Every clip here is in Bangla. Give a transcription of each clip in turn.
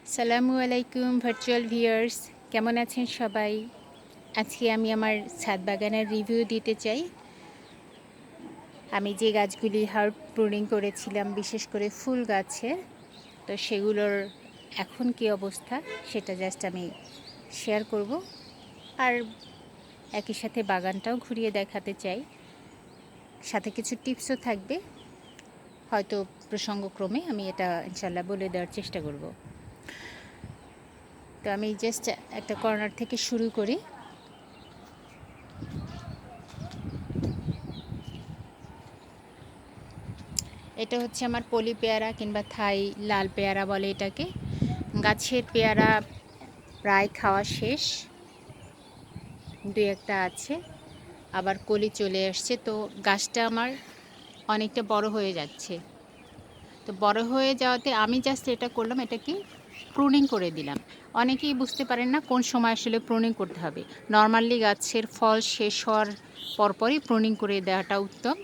আসসালামু আলাইকুম ভার্চুয়াল ভিউয়ার্স, কেমন আছেন সবাই? আজকে আমি আমার ছাদ বাগানের রিভিউ দিতে চাই। আমি যে গাছগুলি হার্ব প্রুনিং করেছিলাম, বিশেষ করে ফুল গাছে, তো সেগুলোর এখন কি অবস্থা সেটা জাস্ট আমি শেয়ার করব। আর একই সাথে বাগানটাও ঘুরিয়ে দেখাতে চাই, সাথে কিছু টিপসও থাকবে। হয়তো প্রসঙ্গক্রমে আমি এটা ইনশাল্লাহ বলে দেওয়ার চেষ্টা করব। তো আমি জাস্ট একটা কর্নার থেকে শুরু করি। এটা হচ্ছে আমার পলি পেয়ারা কিংবা থাই লাল পেয়ারা বলে এটাকে। গাছের পেয়ারা প্রায় খাওয়া শেষ, দুই একটা আছে, আবার কলি চলে আসছে। তো গাছটা আমার অনেকটা বড় হয়ে যাচ্ছে। তো বড় হয়ে যাওয়াতে আমি জাস্ট এটা করলাম, এটা কি প্রুনিং করে দিলাম। অনেকেই বুঝতে পারেন না কোন সময় আসলে প্রুনিং করতে হবে। নর্মালি গাছের ফল শেষ হওয়ার পরপরই প্রুনিং করে দেওয়াটা উত্তম।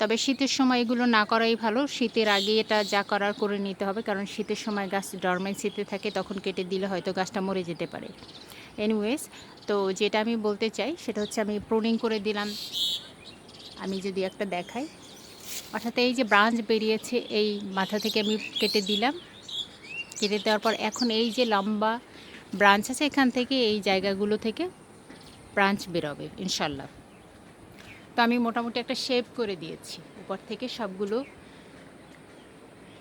তবে শীতের সময় এগুলো না করাই ভালো। শীতের আগে এটা যা করার করে নিতে হবে, কারণ শীতের সময় গাছ ডরমেন্সিতে থাকে, তখন কেটে দিলে হয়তো গাছটা মরে যেতে পারে। এনিওয়েজ, তো যেটা আমি বলতে চাই সেটা হচ্ছে আমি প্রুনিং করে দিলাম। আমি যদি একটা দেখাই, অর্থাৎ এই যে ব্রাঞ্চ বেরিয়েছে এই মাথা থেকে আমি কেটে দিলাম। কেটে দেওয়ার পর এখন এই যে লম্বা ব্রাঞ্চ আছে, এখান থেকে এই জায়গাগুলো থেকে ব্রাঞ্চ বেরোবে ইনশাল্লাহ। তো আমি মোটামুটি একটা শেপ করে দিয়েছি, উপর থেকে সবগুলো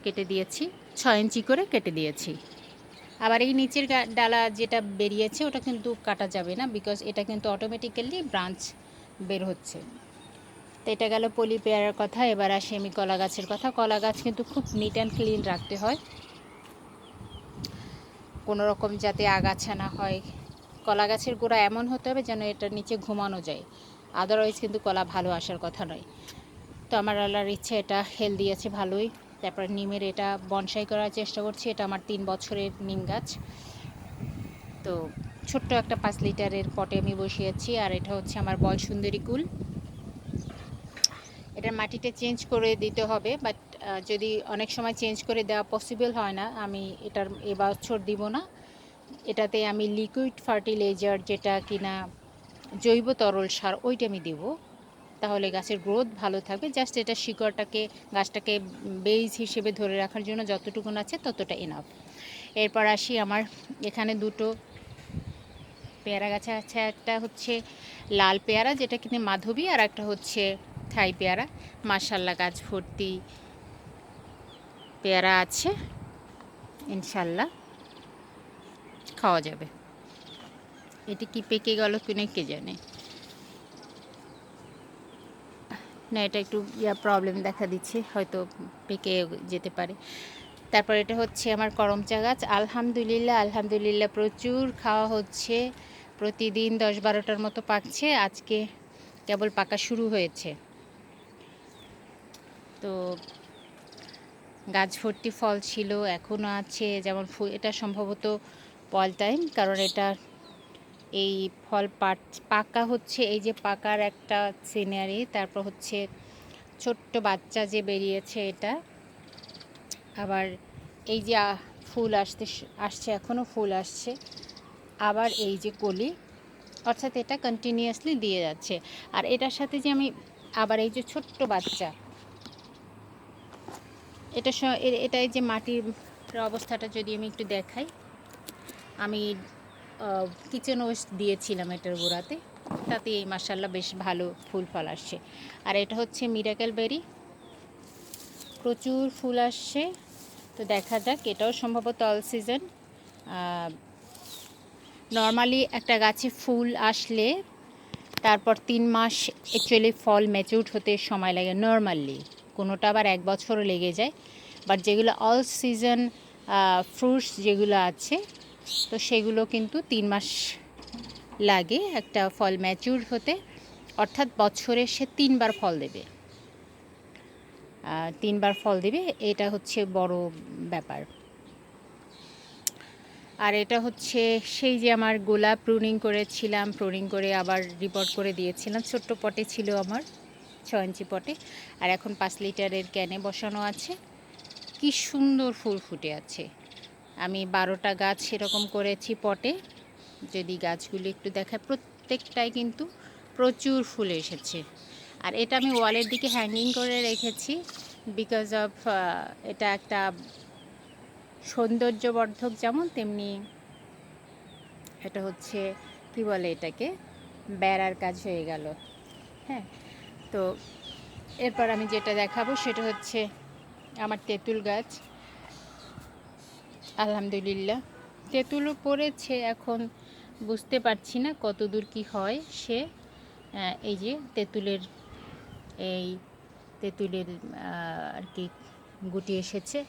কেটে দিয়েছি, 6 ইঞ্চি করে কেটে দিয়েছি। আবার এই নিচের ডালা যেটা বেরিয়েছে ওটা কিন্তু কাটা যাবে না, বিকজ এটা কিন্তু অটোমেটিক্যালি ব্রাঞ্চ বের হচ্ছে। তো এটা গেল পলি পেয়ারার কথা। এবার আসি আমি কলা গাছের কথা। কলা গাছ কিন্তু খুব নিট অ্যান্ড ক্লিন রাখতে হয়, কোনো রকম যাতে আগাছা না হয়। কলা গাছের গোড়া এমন হতে হবে যেন এটার নিচে ঘুমানো যায়, আদারওয়াইজ কিন্তু কলা ভালো আসার কথা নয়। তো আমার আল্লাহর ইচ্ছে এটা হেলদি আছে ভালোই। তারপর নিমের এটা বনসাই করার চেষ্টা করছি। এটা আমার 3 বছরের নিম গাছ। তো ছোট্ট একটা 5 লিটারের পটে আমি বসিয়েছি। আর এটা হচ্ছে আমার বল সুন্দরী কুল। এটার মাটিটা চেঞ্জ করে দিতে হবে, বাট যদি অনেক সময় চেঞ্জ করে দেওয়া পসিবল হয় না, আমি এটার এবছর দিব না। এটাতে আমি লিকুইড ফার্টিলাইজার, যেটা কিনা জৈব তরল সার, ওইটা আমি দেবো। তাহলে গাছের গ্রোথ ভালো থাকবে। জাস্ট এটা শিকড়টাকে, গাছটাকে বেস হিসেবে ধরে রাখার জন্য যতটুকুন আছে ততটা এনাফ। এরপর আসি, আমার এখানে দুটো পেয়ারা গাছে আছে। একটা হচ্ছে লাল পেয়ারা, যেটা কিনে মাধবী, আর একটা হচ্ছে থাই পেয়ারা। মাশাল্লাহ গাছ ভর্তি পেয়ারা আছে, ইনশাল্লাহ খাওয়া যাবে। এটি কি পেকে গেল কিনে কে জানে। না, এটা একটু প্রবলেম দেখা দিচ্ছে, হয়তো পেকে যেতে পারে। তারপর এটা হচ্ছে আমার করমচা গাছ। আলহামদুলিল্লাহ আলহামদুলিল্লাহ প্রচুর খাওয়া হচ্ছে, প্রতিদিন 10-12টার মতো পাকছে। আজকে কেবল পাকা শুরু হয়েছে। তো গাছ ভর্তি ফল ছিল, এখনও আছে। যেমন এটা সম্ভবত পল টাইম, কারণ এটা এই ফল পাকা হচ্ছে, এই যে পাকার একটা সিনারি। তারপর হচ্ছে ছোট্ট বাচ্চা যে বেরিয়েছে এটা। আবার এই যে ফুল আসছে, এখনও ফুল আসছে। আবার এই যে কলি, অর্থাৎ এটা কন্টিনিউয়াসলি দিয়ে যাচ্ছে। আর এটার সাথে যে আমি আবার এই যে ছোট্ট বাচ্চা, এটা এই যে মাটির অবস্থাটা যদি আমি একটু দেখাই, আমি কিচেন ওয়েস্ট দিয়েছিলাম এটার গোড়াতে, তাতে এই মাশাল্লাহ বেশ ভালো ফুল ফল আসছে। আর এটা হচ্ছে মিরাকেল বেরি, প্রচুর ফুল আসছে। তো দেখা যাক, এটাও সম্ভবত অল সিজন। নর্মালি একটা গাছে ফুল আসলে তারপর 3 মাস অ্যাকচুয়ালি ফল ম্যাচিউর হতে সময় লাগে নর্মালি, কোনোটা আবার 1 বছরও লেগে যায়। বাট যেগুলো অল সিজন ফ্রুটস যেগুলো আছে, তো সেগুলো কিন্তু 3 মাস লাগে একটা ফল ম্যাচিউর হতে। অর্থাৎ বছরে সে 3বার ফল দেবে, 3বার ফল দেবে। এটা হচ্ছে বড় ব্যাপার। আর এটা হচ্ছে সেই যে আমার গোলাপ প্রুনিং করেছিলাম, প্রুনিং করে আবার রিপোর্ট করে দিয়েছিলাম। ছোট্ট পটে ছিল আমার, 6 ইঞ্চি পটে। আর এখন 5 লিটারের ক্যানে বসানো আছে। কি সুন্দর ফুল ফুটে আছে, আমি 12টা গাছ সেরকম করেছি পটে। যদি গাছগুলি একটু দেখায়, প্রত্যেকটাই কিন্তু প্রচুর ফুল এসেছে। আর এটা আমি ওয়ালের দিকে হ্যাঙ্গিং করে রেখেছি বিকজ অফ এটা একটা সৌন্দর্যবর্ধক, যেমন তেমনি এটা হচ্ছে কি বলে এটাকে, বেড়ার কাজ হয়ে গেল। হ্যাঁ, তো এরপর আমি যেটা দেখাবো সেটা হচ্ছে আমার তেঁতুল গাছ। আলহামদুলিল্লাহ তেঁতুলও পড়েছে, এখন বুঝতে পারছি না কত দূর কী হয় সে। এই যে তেঁতুলের আর কি গুটি এসেছে।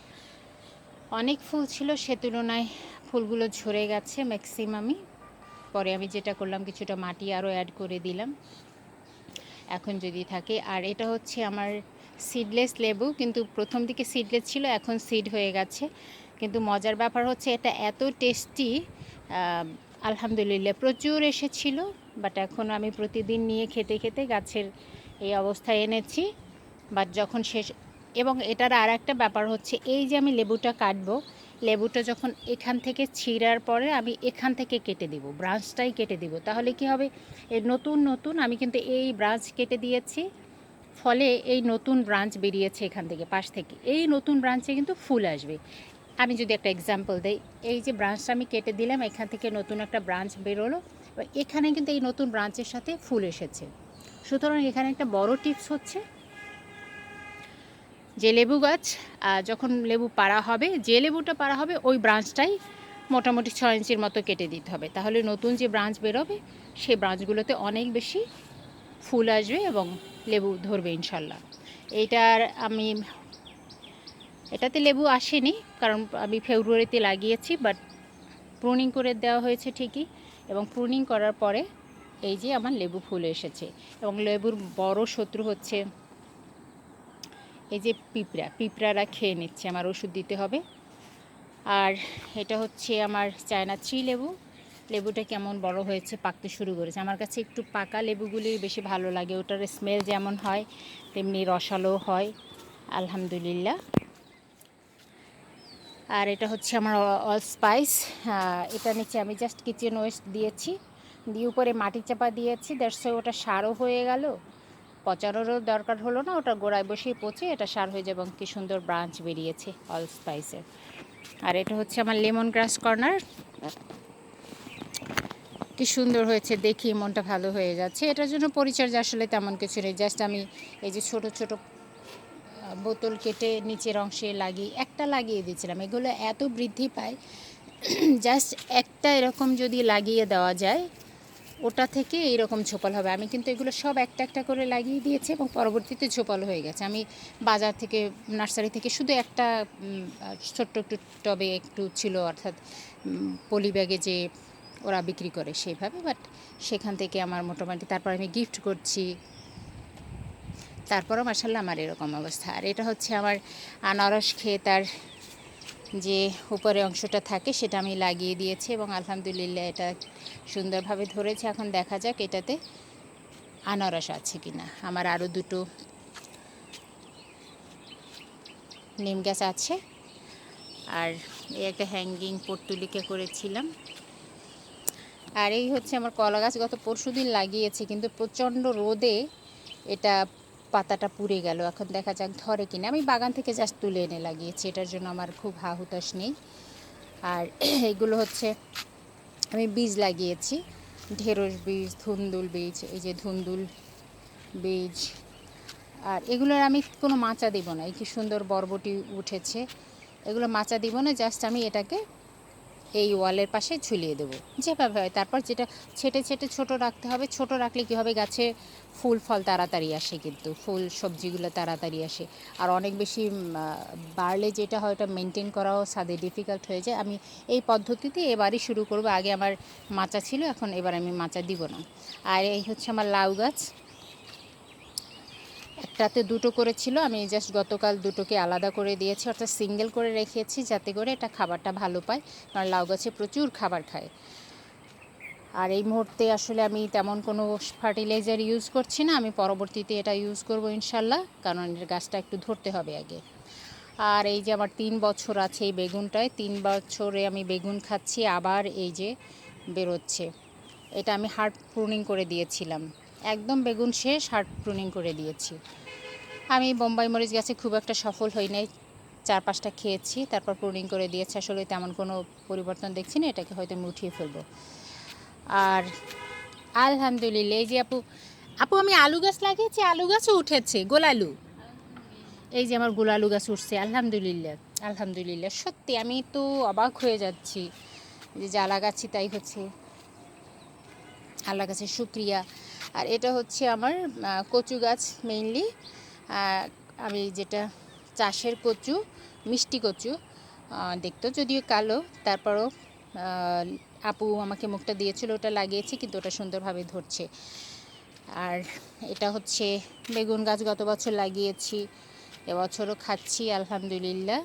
অনেক ফুল ছিল, সে তুলনায় ফুলগুলো ঝরে গেছে ম্যাক্সিমামই। পরে আমি যেটা করলাম, কিছুটা মাটি আরও অ্যাড করে দিলাম এখন যদি থাকে। আর এটা হচ্ছে আমার সিডলেস লেবু, কিন্তু প্রথম দিকে সিডলেস ছিল, এখন সিড হয়ে গেছে। কিন্তু মজার ব্যাপার হচ্ছে এটা এত টেস্টি, আলহামদুলিল্লাহ প্রচুর এসেছিল। বাট এখন আমি প্রতিদিন নিয়ে খেতে খেতে গাছের এই অবস্থায় এনেছি। বাট যখন শেষ, এবং এটার আর একটা ব্যাপার হচ্ছে এই যে আমি লেবুটা কাটবো, লেবুটা যখন এখান থেকে ছিঁড়ার পরে আমি এখান থেকে কেটে দিব, ব্রাঞ্চটাই কেটে দিব। তাহলে কি হবে, এই নতুন আমি কিন্তু এই ব্রাঞ্চ কেটে দিয়েছি, ফলে এই নতুন ব্রাঞ্চ বেরিয়েছে এখান থেকে, পাশ থেকে। এই নতুন ব্রাঞ্চে কিন্তু ফুল আসবে। আমি যদি একটা এক্সাম্পল দেই, এই যে ব্রাঞ্চটা আমি কেটে দিলাম, এখান থেকে নতুন একটা ব্রাঞ্চ বেরোলো, এখানে কিন্তু এই নতুন ব্রাঞ্চের সাথে ফুল এসেছে। সুতরাং এখানে একটা বড় টিপস হচ্ছে যে লেবু গাছ যখন লেবু পাড়া হবে, যে লেবুটা পাড়া হবে ওই ব্রাঞ্চটাই মোটামুটি 6 ইঞ্চির মতো কেটে দিতে হবে। তাহলে নতুন যে ব্রাঞ্চ বেরোবে সেই ব্রাঞ্চগুলোতে অনেক বেশি ফুল আসবে এবং লেবু ধরবে ইনশাল্লাহ। এটাতে লেবু আসেনি, কারণ আমি ফেব্রুয়ারিতে লাগিয়েছি, বাট প্রুনিং করে দেওয়া হয়েছে ঠিকই। এবং প্রুনিং করার পরে এই যে আমার লেবু ফুল এসেছে। এবং লেবুর বড় শত্রু হচ্ছে এই যে পিঁপড়ারা খেয়ে নিচ্ছে, আমার ওষুধ দিতে হবে। আর এটা হচ্ছে আমার চায়না লেবু। লেবুটা কেমন বড় হয়েছে, পাকতে শুরু করেছে। আমার কাছে একটু পাকা লেবুগুলি বেশি ভালো লাগে, ওটার স্মেল যেমন হয় তেমনি রসালো হয় আলহামদুলিল্লাহ। আর এটা হচ্ছে আমার অল স্পাইস। এটা নিচে আমি জাস্ট কিচেন ওয়েস্ট দিয়েছি, দিয়ে উপরে মাটি চাপা দিয়েছি, দ্যাটস ওটা সারও হয়ে গেল, পচানোরও দরকার হলো না, ওটা গোড়ায় বসেই পচে এটা সার হয়ে যাবে। এবং কী সুন্দর ব্রাঞ্চ বেরিয়েছে অল স্পাইসের। আর এটা হচ্ছে আমার লেমন গ্রাস কর্নার, কি সুন্দর হয়েছে, দেখি মনটা ভালো হয়ে যাচ্ছে। এটার জন্য পরিচর্যা আসলে তেমন কিছু নেই, জাস্ট আমি এই যে ছোট ছোট বোতল কেটে নিচের অংশে লাগিয়ে দিয়েছিলাম। এগুলো এত বৃদ্ধি পায়, জাস্ট একটা এরকম যদি লাগিয়ে দেওয়া যায়, ওটা থেকে এইরকম ঝোপাল হবে। আমি কিন্তু এগুলো সব একটা একটা করে লাগিয়ে দিয়েছি এবং পরবর্তীতে ঝোপাল হয়ে গেছে। আমি বাজার থেকে, নার্সারি থেকে শুধু একটা ছোট্ট একটু টবে একটু ছিল, অর্থাৎ পলি ব্যাগে যে ওরা বিক্রি করে সেইভাবে, বাট সেখান থেকে আমার মোটামুটি, তারপর আমি গিফট করছি, তারপরও মাশাআল্লাহ আমার এরকম অবস্থা। আর এটা হচ্ছে আমার আনারস খেয়ে তার যে উপরে অংশটা থাকে সেটা আমি লাগিয়ে দিয়েছি এবং আলহামদুলিল্লাহ এটা সুন্দরভাবে ধরেছে। এখন দেখা যাক এটাতে আনারস আছে কিনা। আমার আরও দুটো নিম গাছ আছে। আর এই একটা হ্যাঙ্গিং পর্তুলিকা করেছিলাম। আর এই হচ্ছে আমার কলা গাছ, গত পরশুদিন লাগিয়েছি, কিন্তু প্রচণ্ড রোদে এটা পাতাটা পুড়ে গেল। এখন দেখা যাক ধরে কিনা। আমি বাগান থেকে জাস্ট তুলে এনে লাগিয়েছি, এটার জন্য আমার খুব হুতাশ নেই। আর এগুলো হচ্ছে আমি বীজ লাগিয়েছি, ঢেঁড়স বীজ, ধুন্দুল বীজ, এই যে ধুন্দুল বীজ। আর এগুলোর আমি কোনো মাচা দেব না, এই কি সুন্দর বরবটি উঠেছে, এগুলো মাচা দিব না, জাস্ট আমি এটাকে এই ওয়ালের পাশে ঝুলিয়ে দেবো যেভাবে হয়। তারপর যেটা ছেটে ছেটে ছোটো রাখতে হবে, ছোটো রাখলে কী হবে, গাছে ফুল ফল তাড়াতাড়ি আসে, কিন্তু ফুল সবজিগুলো তাড়াতাড়ি আসে। আর অনেক বেশি বাড়লে যেটা হয়, ওটা মেনটেন করাও সাদে ডিফিকাল্ট হয়ে যায়। আমি এই পদ্ধতিতে এবারই শুরু করব, আগে আমার মাচা ছিল, এখন এবার আমি মাচা দিব না। আর এই হচ্ছে আমার লাউ গাছ, একটাতে দুটো করেছিল, আমি জাস্ট গতকাল দুটোকে আলাদা করে দিয়েছি, অর্থাৎ সিঙ্গেল করে রেখেছি, যাতে করে এটা খাবারটা ভালো পায়, কারণ লাউ গাছে প্রচুর খাবার খায়। আর এই মুহূর্তে আসলে আমি তেমন কোনো ফার্টিলাইজার ইউজ করছি না, আমি পরবর্তীতে এটা ইউজ করব ইনশাল্লাহ, কারণ এর গাছটা একটু ধরতে হবে আগে। আর এই যে আমার 3 বছর আছে এই বেগুনটায়, 3 বছরে আমি বেগুন খাচ্ছি, আবার এই যে বেরোচ্ছে। এটা আমি হার্ড প্রুনিং করে দিয়েছিলাম, একদম বেগুন শেষ, হার্ড প্রুনিং করে দিয়েছি। আমি বোম্বাই মরিচ গাছে খুব একটা সফল হই নাই, 4-5টা খেয়েছি, তারপর প্রুনিং করে দিয়েছি। আসলে তেমন কোনো পরিবর্তন দেখছি না, এটাকে হয়তো আমি উঠিয়ে ফেলবো। আর আলহামদুলিল্লাহ এই যে আপু আপু আমি আলু গাছ লাগিয়েছি, আলু গাছও উঠেছে, গোলালু। এই যে আমার গোলালু গাছ উঠছে, আলহামদুলিল্লাহ আলহামদুলিল্লাহ। সত্যি আমি তো অবাক হয়ে যাচ্ছি যে যা লাগাচ্ছি তাই হচ্ছে, আল্লাহ কাছে শুক্রিয়া। আর এটা হচ্ছে আমার কচু গাছ মেইনলি, আমি যেটা চাষের কচু, মিষ্টি কচু, দেখতো যদিও কালো, তারপরও আপু আমাকে মুখটা দিয়েছিল, ওটা লাগিয়েছি, কিন্তু ওটা সুন্দরভাবে ধরছে। আর এটা হচ্ছে বেগুন গাছ, গত বছর লাগিয়েছি, এবছরও খাচ্ছি আলহামদুলিল্লাহ।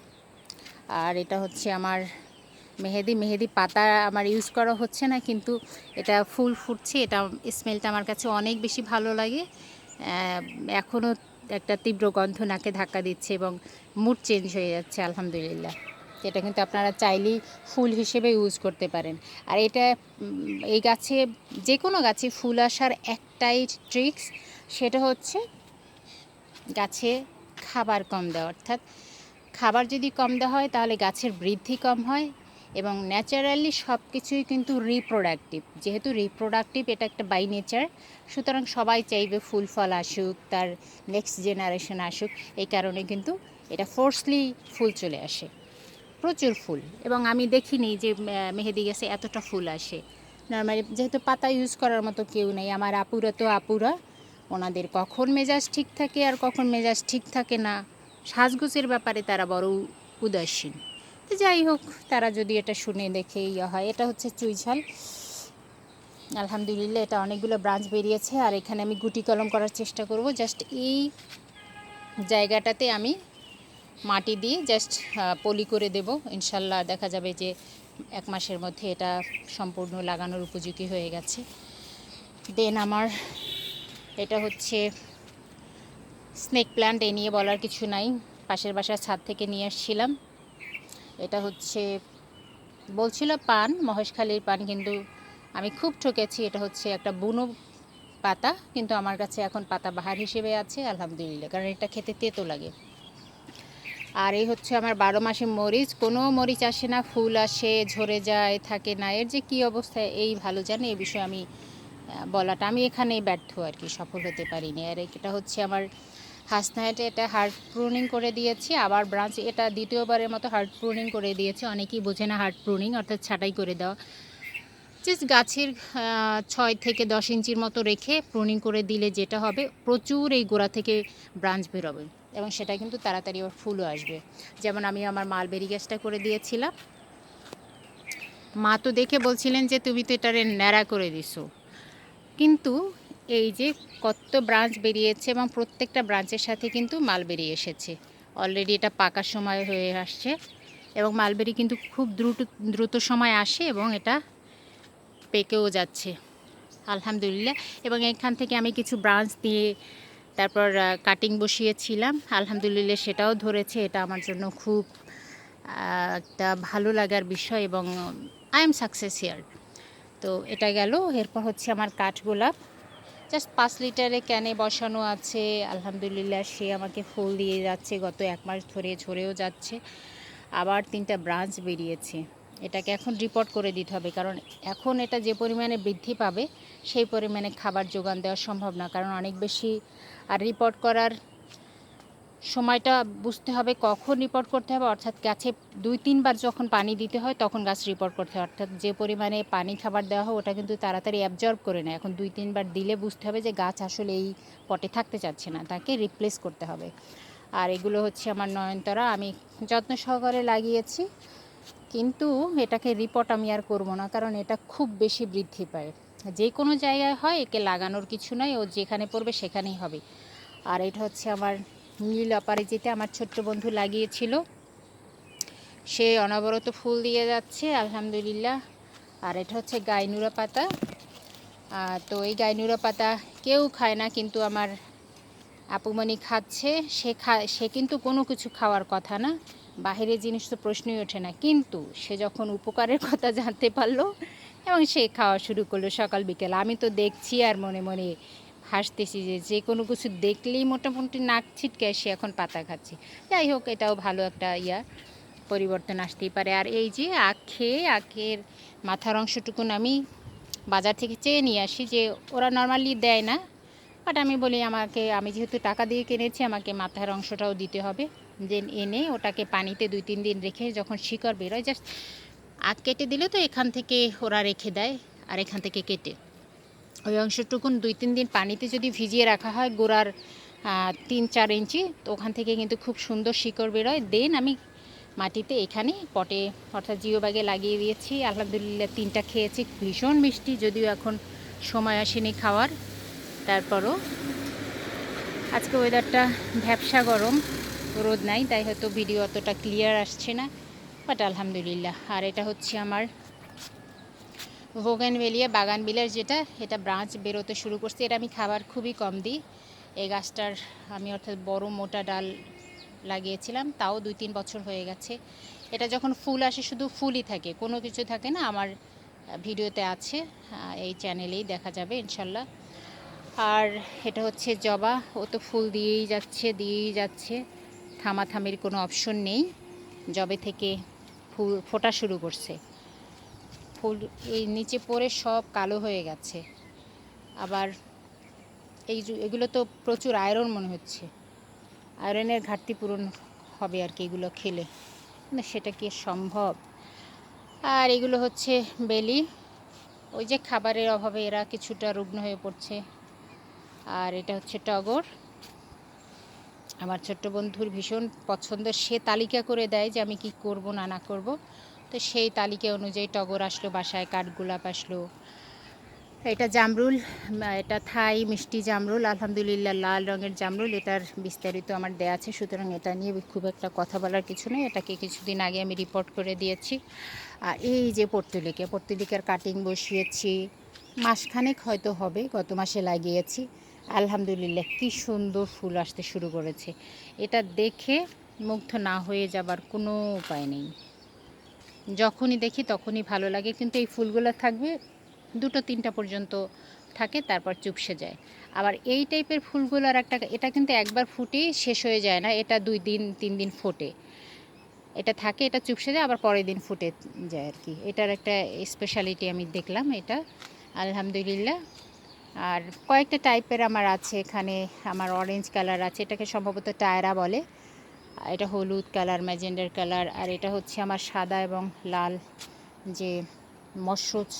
আর এটা হচ্ছে আমার মেহেদি পাতা আমার ইউজ করা হচ্ছে না, কিন্তু এটা ফুল ফুটছে, এটা স্মেলটা আমার কাছে অনেক বেশি ভালো লাগে। এখনও একটা তীব্র গন্ধ নাকে ধাক্কা দিচ্ছে এবং মুড চেঞ্জ হয়ে যাচ্ছে আলহামদুলিল্লাহ। এটা কিন্তু আপনারা চাইলেই ফুল হিসেবে ইউজ করতে পারেন। আর এটা এই গাছে, যে কোনো গাছে ফুল আসার একটাই ট্রিক্স, সেটা হচ্ছে গাছে খাবার কম দেওয়া। অর্থাৎ খাবার যদি কম দেওয়া হয় তাহলে গাছের বৃদ্ধি কম হয়, এবং ন্যাচারালি সব কিছুই কিন্তু রিপ্রোডাক্টিভ। যেহেতু রিপ্রোডাক্টিভ, এটা একটা বাই নেচার, সুতরাং সবাই চাইবে ফুল ফল আসুক, তার নেক্সট জেনারেশন আসুক। এই কারণে কিন্তু এটা ফোর্সলি ফুল চলে আসে, প্রচুর ফুল। এবং আমি দেখিনি যে মেহেদি গাছে এতটা ফুল আসে। নর্মালি যেহেতু পাতা ইউজ করার মতো কেউ নেই, আমার আপুরা, ওনাদের কখন মেজাজ ঠিক থাকে আর কখন মেজাজ ঠিক থাকে না, সাজগোজের ব্যাপারে তারা বড় উদাসীন। তো যাই হোক, তারা যদি এটা শুনে দেখে ইয়ে হয়। এটা হচ্ছে চুইঝাল, আলহামদুলিল্লাহ এটা অনেকগুলো ব্রাঞ্চ বেরিয়েছে। আর এখানে আমি গুটি কলম করার চেষ্টা করব। জাস্ট এই জায়গাটাতে আমি মাটি দিয়ে জাস্ট পলি করে দেব, ইনশাল্লাহ দেখা যাবে যে 1 মাসের মধ্যে এটা সম্পূর্ণ লাগানোর উপযোগী হয়ে গেছে। দেন আমার এটা হচ্ছে স্নেক প্ল্যান্ট, এ নিয়ে বলার কিছু নাই, পাশের বাসার ছাদ থেকে নিয়ে আসছিলাম। এটা হচ্ছে বলছিল পান, মহেশখালীর পান, কিন্তু আমি খুব ঠকেছি। এটা হচ্ছে একটা বুনো পাতা, কিন্তু আমার কাছে এখন পাতা বাহার হিসেবে আছে আলহামদুলিল্লাহ, কারণ এটা খেতে তেতো লাগে। আর এই হচ্ছে আমার 12 মাসে মরিচ, কোনো মরিচ আসে না, ফুল আসে ঝরে যায়, থাকে না, এর যে কী অবস্থা এই ভালো জানে। এই বিষয়ে আমি বলাটা, আমি এখানেই ব্যর্থ আর কি, সফল হতে পারিনি। আর এটা হচ্ছে আমার হাসনাহেটে, এটা হার্ড প্রুনিং করে দিয়েছি, আবার ব্রাঞ্চ এটা দ্বিতীয়বারের মতো হার্ড প্রুনিং করে দিয়েছি। অনেকেই বোঝে না হার্ড প্রুনিং অর্থাৎ ছাঁটাই করে দেওয়া, জাস্ট গাছের 6 থেকে 10 ইঞ্চির মতো রেখে প্রুনিং করে দিলে যেটা হবে, প্রচুর এই গোড়া থেকে ব্রাঞ্চ বেরোবে, এবং সেটা কিন্তু তাড়াতাড়ি ওর ফুলও আসবে। যেমন আমি আমার মালবেরি গাছটা করে দিয়েছিলাম, মা তো দেখে বলছিলেন যে তুমি তো এটারে ন্যাড়া করে দিছো, কিন্তু এই যে কত ব্রাঞ্চ বেরিয়েছে, এবং প্রত্যেকটা ব্রাঞ্চের সাথে কিন্তু মালবেরি এসেছে অলরেডি, এটা পাকার সময় হয়ে আসছে। এবং মালবেরি কিন্তু খুব দ্রুত সময় আসে, এবং এটা পেকেও যাচ্ছে আলহামদুলিল্লাহ। এবং এখান থেকে আমি কিছু ব্রাঞ্চ দিয়ে তারপর কাটিং বসিয়েছিলাম, আলহামদুলিল্লাহ সেটাও ধরেছে। এটা আমার জন্য খুব একটা ভালো লাগার বিষয়, এবং আই এম সাকসেস হিয়ার। তো এটা গেল। এরপর হচ্ছে আমার কাঠগোলাপ, জাস্ট 5 লিটারে ক্যানে বসানো আছে, আলহামদুলিল্লাহ সে আমাকে ফুল দিয়ে যাচ্ছে, গত 1 মাস ধরে ঝরেও যাচ্ছে। আবার 3টা ব্রাঞ্চ বেরিয়েছে, এটাকে এখন রিপোর্ট করে দিতে হবে, কারণ এখন এটা যে পরিমাণে বৃদ্ধি পাবে সেই পরিমাণে খাবার যোগান দেওয়া সম্ভব না, কারণ অনেক বেশি। আর রিপোর্ট করার সময়টা বুঝতে হবে, কখন রিপোর্ট করতে হবে, অর্থাৎ গাছে 2-3 বার যখন পানি দিতে হয় তখন গাছ রিপোর্ট করতে হয়। অর্থাৎ যে পরিমাণে পানি খাবার দেওয়া হয় ওটা কিন্তু তাড়াতাড়ি অ্যাবজর্ব করে নেয়। এখন 2-3 বার দিলে বুঝতে হবে যে গাছ আসলে এই পটে থাকতে চাচ্ছে না, তাকে রিপ্লেস করতে হবে। আর এগুলো হচ্ছে আমার নয়নতারা, আমি যত্ন সহকারে লাগিয়েছি, কিন্তু এটাকে রিপোর্ট আমি আর করব না, কারণ এটা খুব বেশি বৃদ্ধি পায়। যে কোনো জায়গায় হয়, একে লাগানোর কিছু নয়, ও যেখানে পড়বে সেখানেই হবে। আর এটা হচ্ছে আমার নীল অপরাজিতা, আমার ছোট্ট বন্ধু লাগিয়েছিল, সে অনবরত ফুল দিয়ে যাচ্ছে আলহামদুলিল্লাহ। আর এটা হচ্ছে গাইনুরা পাতা, তো এই গাইনুরা পাতা কেউ খায় না, কিন্তু আমার আপুমণি খাচ্ছে, সে কিন্তু কোনো কিছু খাওয়ার কথা না, বাহিরের জিনিস তো প্রশ্নই ওঠে না, কিন্তু সে যখন উপকারের কথা জানতে পারলো এবং সে খাওয়া শুরু করলো সকাল বিকেল। আমি তো দেখছি আর মনে মনে হাসতেছি যে যে কোনো কিছু দেখলেই মোটামুটি নাক ছিটকে সে এখন পাতা খাচ্ছে। যাই হোক, এটাও ভালো একটা পরিবর্তন আসতেই পারে। আর এই যে আখের মাথার অংশটুকুন আমি বাজার থেকে চেয়ে নিয়ে আসি, যে ওরা নর্মালি দেয় না, বাট আমি বলি আমি যেহেতু টাকা দিয়ে কিনেছি আমাকে মাথার অংশটাও দিতে হবে। দেন এনে ওটাকে পানিতে 2-3 দিন রেখে যখন শিকড় বেরোয় জাস্ট আখ কেটে দিলে তো এখান থেকে ওরা রেখে দেয়, আর এখান থেকে কেটে ওই অংশটুকুন 2-3 দিন পানিতে যদি ভিজিয়ে রাখা হয় গোড়ার 3-4 ইঞ্চি, তো ওখান থেকে কিন্তু খুব সুন্দর শিকড় বেরোয়। দেন আমি মাটিতে এখানে পটে অর্থাৎ জিও ব্যাগে লাগিয়ে দিয়েছি। আলহামদুলিল্লাহ 3টা খেয়েছি, ভীষণ মিষ্টি, যদিও এখন সময় আসেনি খাওয়ার। তারপরও আজকে ওয়েদারটা ভ্যাপসা গরম, রোদ নাই, তাই হয়তো ভিডিও অতটা ক্লিয়ার আসছে না, বাট আলহামদুলিল্লাহ। আর এটা হচ্ছে আমার বোগেনভেলিয়া বাগানবিলাস, এটা ব্রাঞ্চ বেরোতে শুরু করছে। এটা আমি খাবার খুবই কম দিই। এই গাছটার আমি অর্থাৎ বড় মোটা ডাল লাগিয়েছিলাম, তাও 2-3 বছর হয়ে গেছে। এটা যখন ফুল আসে শুধু ফুলই থাকে, কোনো কিছু থাকে না। আমার ভিডিওতে আছে, এই চ্যানেলেই দেখা যাবে ইনশাল্লাহ। আর এটা হচ্ছে জবা, ও তো ফুল দিয়েই যাচ্ছে, থামাথামির কোনো অপশন নেই। জবে থেকে ফুল ফোটা শুরু করছে, ফুল এই নিচে পড়ে সব কালো হয়ে গেছে। আবার এগুলো তো প্রচুর আয়রন মনে হচ্ছে, আয়রনের ঘাটতি পূরণ হবে আর কি এগুলো খেলে, না সেটা কি সম্ভব? আর এগুলো হচ্ছে বেলি, ওই যে খাবারের অভাবে এরা কিছুটা রুগ্ন হয়ে পড়ছে। আর এটা হচ্ছে টগর, আমার ছোট্ট বন্ধুর ভীষণ পছন্দের, সে তালিকা করে দেয় যে আমি কি করব না করব, তো সেই তালিকা অনুযায়ী টগর আসলো বাসায়, কাঠগোলাপ আসলো। এটা জামরুল, এটা থাই মিষ্টি জামরুল, আলহামদুলিল্লাহ লাল রঙের জামরুল। এটার বিস্তারিত আমার দেয়া আছে, সুতরাং এটা নিয়ে খুব একটা কথা বলার কিছু নেই, এটাকে কিছুদিন আগে আমি রিপোর্ট করে দিয়েছি। আর এই যে পর্তুলিকার কাটিং বসিয়েছি, মাসখানেক হয়তো হবে, গত মাসে লাগিয়েছি। আলহামদুলিল্লাহ কি সুন্দর ফুল আসতে শুরু করেছে, এটা দেখে মুগ্ধ না হয়ে যাবার কোনো উপায় নেই। যখনই দেখি তখনই ভালো লাগে, কিন্তু এই ফুলগুলো থাকবে 2-3টা পর্যন্ত থাকে, তারপর চুপসে যায়। আবার এই টাইপের ফুলগুলোর এটা কিন্তু একবার ফুটেই শেষ হয়ে যায় না, এটা 2-3 দিন ফোটে, এটা থাকে, এটা চুপসে যায়, আবার পরের দিন ফুটে যায় আর কি। এটার একটা স্পেশালিটি আমি দেখলাম এটা, আলহামদুলিল্লাহ। আর কয়েকটা টাইপের আমার আছে এখানে, আমার অরেঞ্জ কালার আছে, এটাকে সম্ভবত টায়রা বলে, এটা হলুদ কালার, ম্যাজেন্ডার কালার, আর এটা হচ্ছে আমার সাদা এবং লাল যে মশরুচ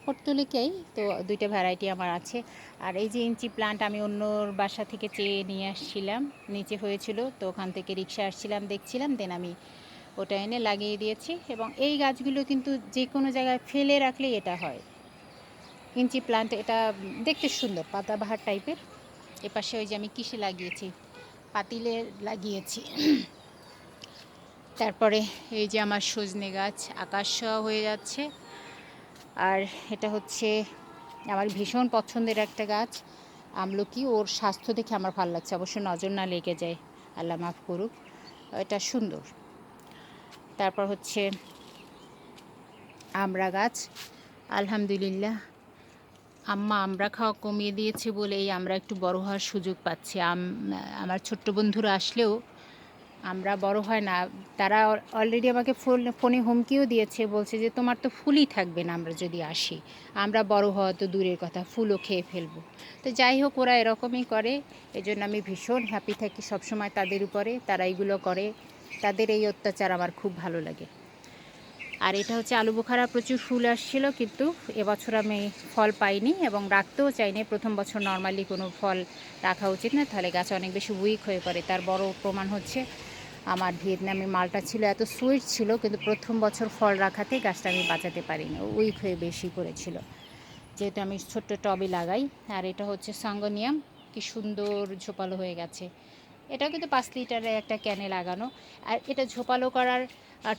পর্তুলিকাই, তো 2টা ভ্যারাইটি আমার আছে। আর এই যে ইঞ্চি প্লান্ট আমি অন্যর বাসা থেকে চেয়ে নিয়ে আসছিলাম, নিচে হয়েছিল, তো ওখান থেকে রিক্সা আসছিলাম দেখছিলাম, দেন আমি ওটা এনে লাগিয়ে দিয়েছি। এবং এই গাছগুলো কিন্তু যে কোনো জায়গায় ফেলে রাখলেই এটা হয়, ইঞ্চি প্লান্ট। এটা দেখতে সুন্দর, পাতাবাহার টাইপের। এপাশে ওই যে আমি কিসে লাগিয়েছি, পাতিলে লাগিয়েছি। তারপরে এই যে আমার সজনে গাছ আকাশ হয়ে যাচ্ছে। আর এটা হচ্ছে আমার ভীষণ পছন্দের একটা গাছ, আমলকি। ওর স্বাস্থ্য দেখে আমার ভালো লাগছে, অবশ্য নজর না লেগে যায়, আল্লাহ মাফ করুক, এটা সুন্দর। তারপর হচ্ছে আমড়া গাছ, আলহামদুলিল্লাহ আম্মা আমরা খাওয়া কমিয়ে দিয়েছে বলে এই আমরা একটু বড় হওয়ার সুযোগ পাচ্ছি। আমার ছোট্ট বন্ধুরা আসলেও আমরা বড় হয় না, তারা অলরেডি আমাকে ফোনে হুমকিও দিয়েছে, বলছে যে তোমার তো ফুলই থাকবে না আমরা যদি আসি, আমরা বড় হওয়া তো দূরের কথা, ফুলও খেয়ে ফেলবো। তো যাই হোক, ওরা এরকমই করে, এজন্য আমি ভীষণ হ্যাপি থাকি সবসময় তাদের উপরে, তারা এইগুলো করে, তাদের এই অত্যাচার আমার খুব ভালো লাগে। আর এটা হচ্ছে আলু বোখারা, প্রচুর ফুল আসছিল, কিন্তু এবছর আমি ফল পাইনি এবং রাখতেও চাইনি। প্রথম বছর নর্মালি কোনো ফল রাখা উচিত না, তাহলে গাছ অনেক বেশি উইক হয়ে পড়ে। তার বড় প্রমাণ হচ্ছে আমার ভিয়েতনামি মালটা ছিল, এত সুইট ছিল, কিন্তু প্রথম বছর ফল রাখাতে গাছটা আমি বাঁচাতে পারিনি, উইক হয়ে বেশি করেছিল, যেহেতু আমি ছোট্ট টবে লাগাই। আর এটা হচ্ছে সাঙ্গোনিয়াম, কি সুন্দর ঝোপালো হয়ে গেছে, এটাও কিন্তু 5 লিটারের একটা ক্যানে লাগানো। আর এটা ঝোপালো করার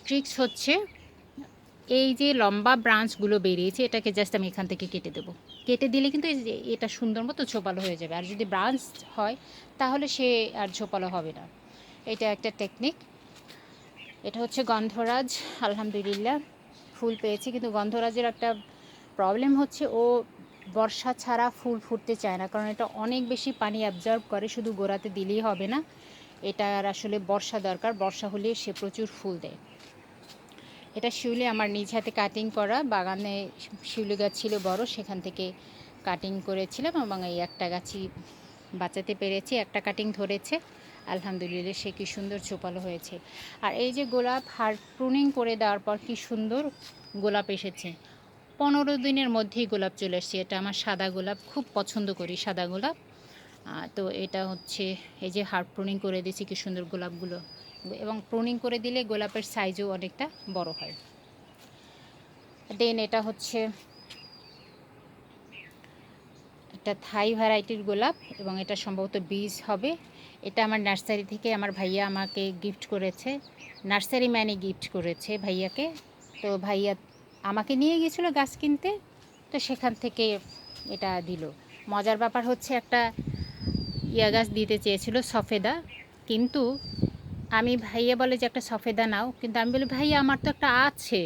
ট্রিক্স হচ্ছে এই যে লম্বা ব্রাঞ্চগুলো বেরিয়েছে, এটাকে জাস্ট আমি এখান থেকে কেটে দেবো, কেটে দিলে কিন্তু এই যে এটা সুন্দর মতো ঝোপালো হয়ে যাবে। আর যদি ব্রাঞ্চ হয় তাহলে সে আর ঝোপালো হবে না। এটা একটা টেকনিক। এটা হচ্ছে গন্ধরাজ। আলহামদুলিল্লাহ ফুল পেয়েছি, কিন্তু গন্ধরাজের একটা প্রবলেম হচ্ছে ও বর্ষা ছাড়া ফুল ফুটতে চায় না, কারণ এটা অনেক বেশি পানি অ্যাবজর্ব করে। শুধু গোড়াতে দিলেই হবে না, এটার আসলে বর্ষা দরকার। বর্ষা হলে সে প্রচুর ফুল দেয়। এটা শিউলি আমার নিজ হাতে কাটিং করা, বাগানে শিউলি গাছ ছিল বড়, সেখান থেকে কাটিং করেছিলাম এবং এই একটা গাছই বাঁচাতে পেরেছি। একটা কাটিং ধরেছে আলহামদুলিল্লাহ, সে কি সুন্দর ঝোপালো হয়েছে। আর এই যে গোলাপ হার প্রুনিং করে দেওয়ার পর কি সুন্দর গোলাপ এসেছে। 15 দিনের মধ্যেই গোলাপ চলে এসছে। এটা আমার সাদা গোলাপ, খুব পছন্দ করি সাদা গোলাপ। তো এটা হচ্ছে এই যে হার্ড প্রুনিং করে দিয়েছি, কি সুন্দর গোলাপগুলো। এবং প্রুনিং করে দিলে গোলাপের সাইজও অনেকটা বড় হয়। দেন এটা হচ্ছে একটা থাই ভ্যারাইটির গোলাপ এবং এটা সম্ভবত বীজ হবে। এটা আমার নার্সারি থেকে আমার ভাইয়া আমাকে গিফট করেছে, নার্সারি ম্যানই গিফট করেছে ভাইয়াকে। তো ভাইয়া আমাকে নিয়ে গিয়েছিলো গাছ কিনতে, তো সেখান থেকে এটা দিল। মজার ব্যাপার হচ্ছে একটা ইয়া গাছ দিতে চেয়েছিল সফেদা, কিন্তু আমি ভাইয়া বলে যে একটা সফেদা নাও, কিন্তু আমি বলি ভাইয়া আমার তো একটা আছে,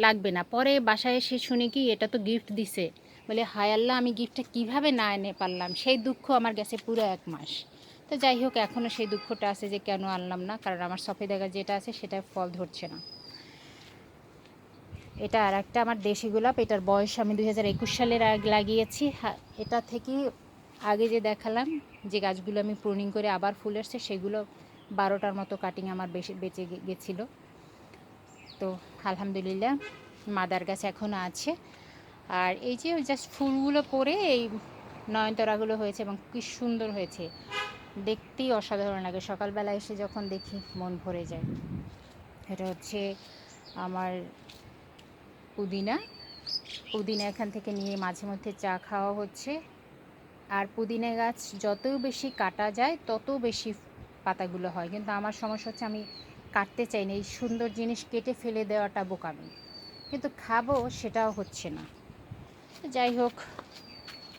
লাগবে না। পরে বাসায় এসে শুনি কি এটা তো গিফট দিছে। বলে হায় আল্লাহ, আমি গিফটটা কীভাবে না এনে পারলাম। সেই দুঃখ আমার গেছে পুরো 1 মাস। তো যাই হোক, এখনও সেই দুঃখটা আছে যে কেন আনলাম না, কারণ আমার সফেদা গাছ যেটা আছে সেটা ফল ধরছে না। এটা আর একটা আমার দেশি গোলাপ, এটার বয়স আমি 2021 সালের আগে লাগিয়েছি। এটা থেকে আগে যে দেখালাম যে গাছগুলো আমি প্রুনিং করে আবার ফুল আসছে, সেগুলো 12টার মতো কাটিং আমার বেঁচে গেছিলো। তো আলহামদুলিল্লাহ মাদার গাছ এখনও আছে। আর এই যে জাস্ট ফুলগুলো পরে এই নয়নতারাগুলো হয়েছে এবং কি সুন্দর হয়েছে, দেখতেই অসাধারণ লাগে। সকালবেলা এসে যখন দেখি মন ভরে যায়। এটা হচ্ছে আমার পুদিনা। পুদিনা এখান থেকে নিয়ে মাঝে মধ্যে চা খাওয়া হচ্ছে। আর পুদিনা গাছ যত বেশি কাটা যায় তত বেশি পাতাগুলো হয়, কিন্তু আমার সমস্যা হচ্ছে আমি কাটতে চাই না। এই সুন্দর জিনিস কেটে ফেলে দেওয়াটা বোকামি, কিন্তু খাবো সেটাও হচ্ছে না। যাই হোক,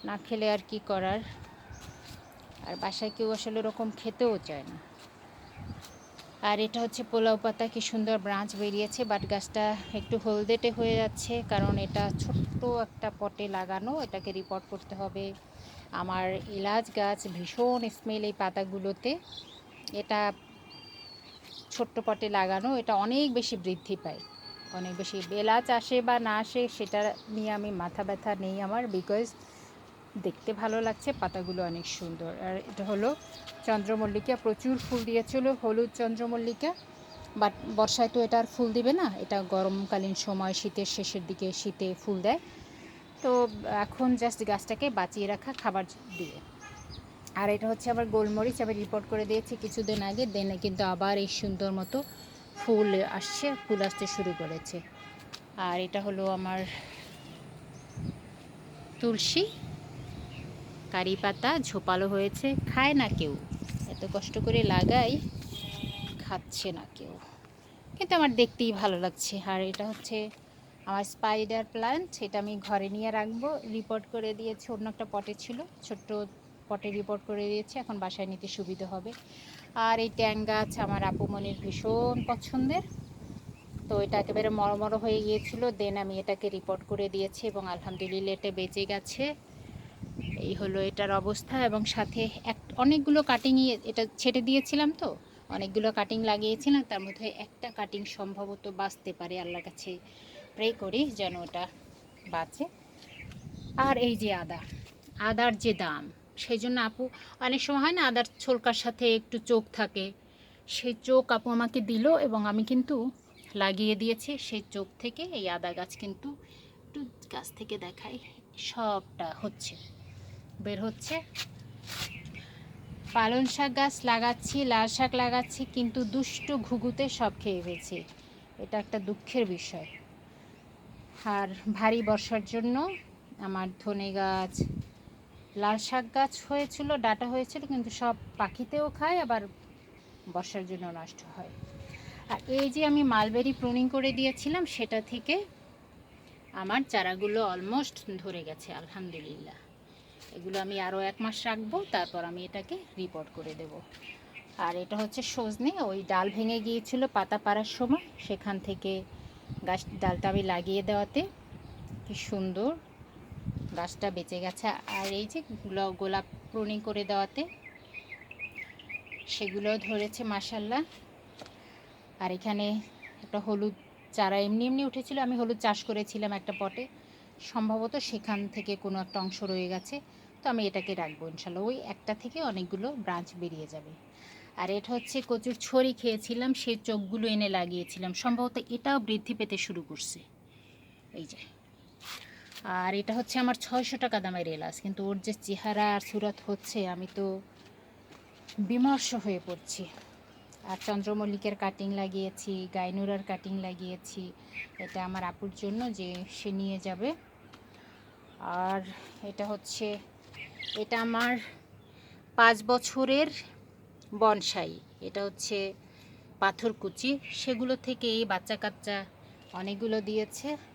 না খেলে আর কি করার। আর বাসায় কেউ আসলে ওরকম খেতেও চায় না। আর এটা হচ্ছে পোলাও পাতা, কি সুন্দর ব্রাঞ্চ বেরিয়েছে, বাট গাছটা একটু হলদেটে হয়ে যাচ্ছে, কারণ এটা ছোট্ট একটা পটে লাগানো। এটাকে রিপোর্ট করতে হবে। আমার এলাচ গাছ ভীষণ স্মেল এই পাতাগুলোতে। এটা ছোট্ট পটে লাগানো, এটা অনেক বেশি বৃদ্ধি পায়, অনেক বেশি। এলাচ আসে বা না আসে সেটা নিয়ে আমি মাথা ব্যথা নেই আমার, বিকজ দেখতে ভালো লাগছে, পাতাগুলো অনেক সুন্দর। আর এটা হলো চন্দ্রমল্লিকা, প্রচুর ফুল দিয়েছিল, হলুদ চন্দ্রমল্লিকা। বাট বর্ষায় তো এটা আর ফুল দিবে না, এটা গরমকালীন সময়, শীতের শেষের দিকে শীতে ফুল দেয়। তো এখন জাস্ট গাছটাকে বাঁচিয়ে রাখা খাবার দিয়ে। আর এটা হচ্ছে আবার গোলমরিচ, আমি রিপোর্ট করে দিয়েছি কিছুদিন আগে, দেন কিন্তু আবার এই সুন্দর মতো ফুল আসছে, ফুল আসতে শুরু করেছে। আর এটা হলো আমার তুলসী, কারি পাতা, ঝোপালো হয়েছে, খায় না কেউ। এত কষ্ট করে লাগাই, খাচ্ছে না কেউ, কিন্তু আমার দেখতেই ভালো লাগছে। আর এটা হচ্ছে আমার স্পাইডার প্ল্যান্ট, এটা আমি ঘরে নিয়ে রাখবো। রিপোর্ট করে দিয়েছি, অন্য একটা পটে ছিল, ছোট্ট পটে রিপোর্ট করে দিয়েছি, এখন বাসায় নিতে সুবিধা হবে। আর এই ট্যাং গাছ আমার আপুমনির ভীষণ পছন্দের, তো এটা একেবারে মরমর হয়ে গিয়েছিল, দেন আমি এটাকে রিপোর্ট করে দিয়েছি এবং আলহামদুলিল্লাহ এটা বেঁচে গেছে। এই হলো এটার অবস্থা। এবং সাথে অনেকগুলো কাটিংই এটা ছেটে দিয়েছিলাম, তো অনেকগুলো কাটিং লাগিয়েছিলাম, তার মধ্যে একটা কাটিং সম্ভবত বাঁচতে পারে। আল্লাহর কাছে প্রে করি যেন ওটা বাঁচে। আর এই যে আদার যে দাম, সেই জন্য আপু, অনেক সময় হয় না আদার ছোলকার সাথে একটু চোখ থাকে, সেই চোখ আপু আমাকে দিল এবং আমি কিন্তু লাগিয়ে দিয়েছি। সেই চোখ থেকে এই আদা গাছ কিন্তু একটু গাছ থেকে দেখাই, সবটা হচ্ছে, বের হচ্ছে। পালং শাক গাছ লাগাচ্ছি, লাল শাক লাগাচ্ছি, কিন্তু দুষ্ট ঘুঘুতে সব খেয়ে ফেলছি। এটা একটা দুঃখের বিষয়। আর ভারী বর্ষার জন্য আমার ধনে গাছ, লাল শাক গাছ হয়েছিল, ডাটা হয়েছিল, কিন্তু সব পাখিতেও খায়, আবার বর্ষার জন্য নষ্ট হয়। আর এই যে আমি মালবেরি প্রুনিং করে দিয়েছিলাম, সেটা থেকে আমার চারাগুলো অলমোস্ট ধরে গেছে আলহামদুলিল্লাহ। এগুলো আমি আরও 1 মাস রাখবো, তারপর আমি এটাকে রিপোর্ট করে দেব। আর এটা হচ্ছে সজনে, ওই ডাল ভেঙে গিয়েছিল পাতা পাড়ার সময়, সেখান থেকে ডালটা আমি লাগিয়ে দেওয়াতে কি সুন্দর গাছটা বেঁচে গেছে। আর এই যে গোলাপ প্রুনিং করে দেওয়াতে সেগুলো ধরেছে মাশাল্লাহ। আর এখানে একটা হলুদ চারা এমনি এমনি উঠেছিল, আমি হলুদ চাষ করেছিলাম একটা পটে, সম্ভবত সেখান থেকে কোনো একটা অংশ রয়ে গেছে। তো আমি এটাকে রাখবো ইনশাল্লাহ, ওই একটা থেকে অনেকগুলো ব্রাঞ্চ বেরিয়ে যাবে। আর এটা হচ্ছে কচুর ছড়ি খেয়েছিলাম, সেই চোখগুলো এনে লাগিয়েছিলাম, সম্ভবত এটাও বৃদ্ধি পেতে শুরু করছে, এই যে। আর এটা হচ্ছে আমার 600 টাকা দামের এলাচ, কিন্তু ওর যে চেহারা আর সুরত হচ্ছে, আমি তো বিমর্ষ হয়ে পড়ছি। আর চন্দ্রমল্লিকের কাটিং লাগিয়েছি, গাইনুরার কাটিং লাগিয়েছি, এটা আমার আপুর জন্য যে সে নিয়ে যাবে। আর এটা হচ্ছে, এটা আমার 5 বছরের বনসাই, এটা হচ্ছে পাথরকুচি, সেগুলো থেকে এই বাচ্চা কাচ্চা অনেকগুলো দিয়েছে।